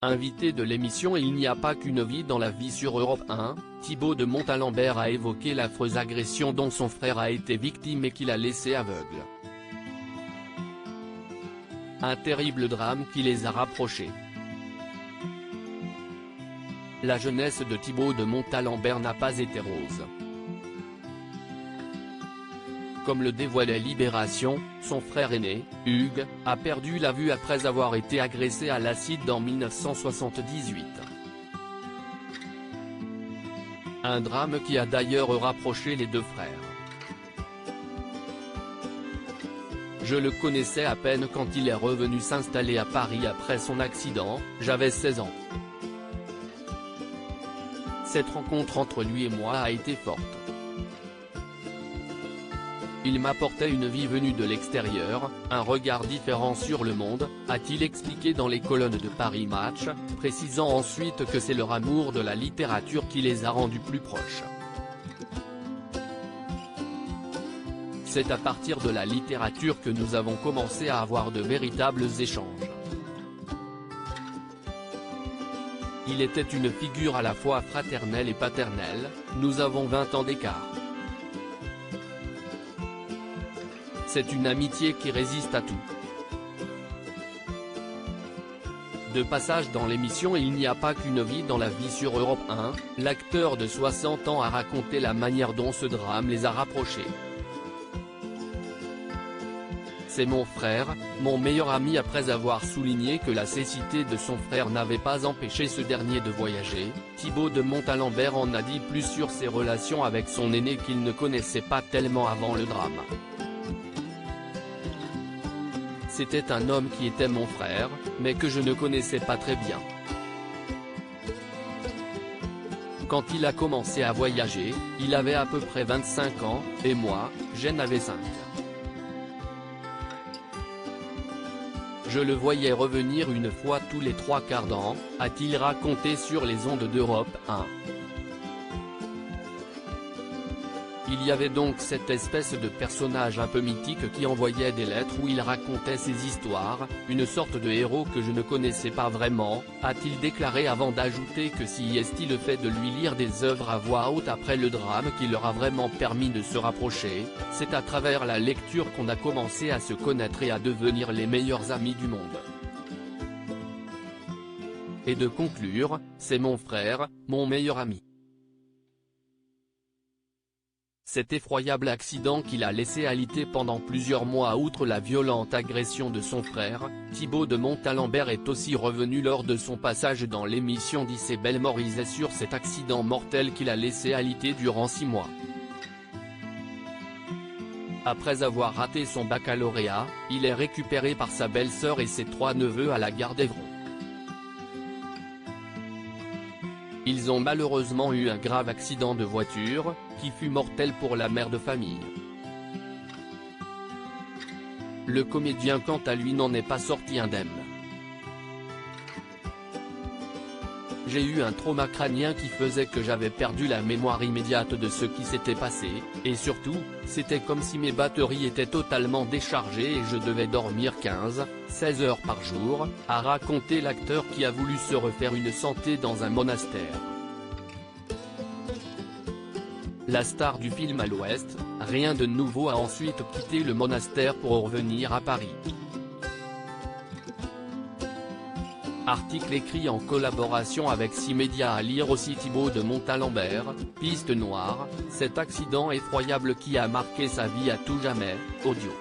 Invité de l'émission Il n'y a pas qu'une vie dans la vie sur Europe 1, Thibaut de Montalembert a évoqué l'affreuse agression dont son frère a été victime et qui l'a laissé aveugle. Un terrible drame qui les a rapprochés. La jeunesse de Thibaut de Montalembert n'a pas été rose. Comme le dévoilait Libération, son frère aîné, Hugues, a perdu la vue après avoir été agressé à l'acide en 1978. Un drame qui a d'ailleurs rapproché les deux frères. Je le connaissais à peine quand il est revenu s'installer à Paris après son accident, j'avais 16 ans. Cette rencontre entre lui et moi a été forte. Il m'apportait une vie venue de l'extérieur, un regard différent sur le monde, a-t-il expliqué dans les colonnes de Paris Match, précisant ensuite que c'est leur amour de la littérature qui les a rendus plus proches. C'est à partir de la littérature que nous avons commencé à avoir de véritables échanges. Il était une figure à la fois fraternelle et paternelle, nous avons 20 ans d'écart. C'est une amitié qui résiste à tout. De passage dans l'émission Il n'y a pas qu'une vie dans la vie sur Europe 1, l'acteur de 60 ans a raconté la manière dont ce drame les a rapprochés. C'est mon frère, mon meilleur ami. Après avoir souligné que la cécité de son frère n'avait pas empêché ce dernier de voyager, Thibaut de Montalembert en a dit plus sur ses relations avec son aîné qu'il ne connaissait pas tellement avant le drame. C'était un homme qui était mon frère, mais que je ne connaissais pas très bien. Quand il a commencé à voyager, il avait à peu près 25 ans, et moi, j'en avais 5. Je le voyais revenir une fois tous les 3/4 d'an, a-t-il raconté sur les ondes d'Europe 1. Il y avait donc cette espèce de personnage un peu mythique qui envoyait des lettres où il racontait ses histoires, une sorte de héros que je ne connaissais pas vraiment, a-t-il déclaré avant d'ajouter que si est-il le fait de lui lire des œuvres à voix haute après le drame qui leur a vraiment permis de se rapprocher, c'est à travers la lecture qu'on a commencé à se connaître et à devenir les meilleurs amis du monde. Et de conclure, c'est mon frère, mon meilleur ami. Cet effroyable accident qui l'a laissé alité pendant plusieurs mois. Outre la violente agression de son frère, Thibaut de Montalembert est aussi revenu lors de son passage dans l'émission d'Isabelle Morizet sur cet accident mortel qui l'a laissé alité durant 6 mois. Après avoir raté son baccalauréat, il est récupéré par sa belle-sœur et ses 3 neveux à la gare d'Evron. Ils ont malheureusement eu un grave accident de voiture, qui fut mortel pour la mère de famille. Le comédien quant à lui n'en est pas sorti indemne. J'ai eu un trauma crânien qui faisait que j'avais perdu la mémoire immédiate de ce qui s'était passé, et surtout, c'était comme si mes batteries étaient totalement déchargées et je devais dormir 15-16 heures par jour, a raconté l'acteur qui a voulu se refaire une santé dans un monastère. La star du film à l'Ouest, rien de nouveau, a ensuite quitté le monastère pour revenir à Paris. Article écrit en collaboration avec 6 médias, à lire aussi Thibaut de Montalembert, Piste noire, cet accident effroyable qui a marqué sa vie à tout jamais, audio.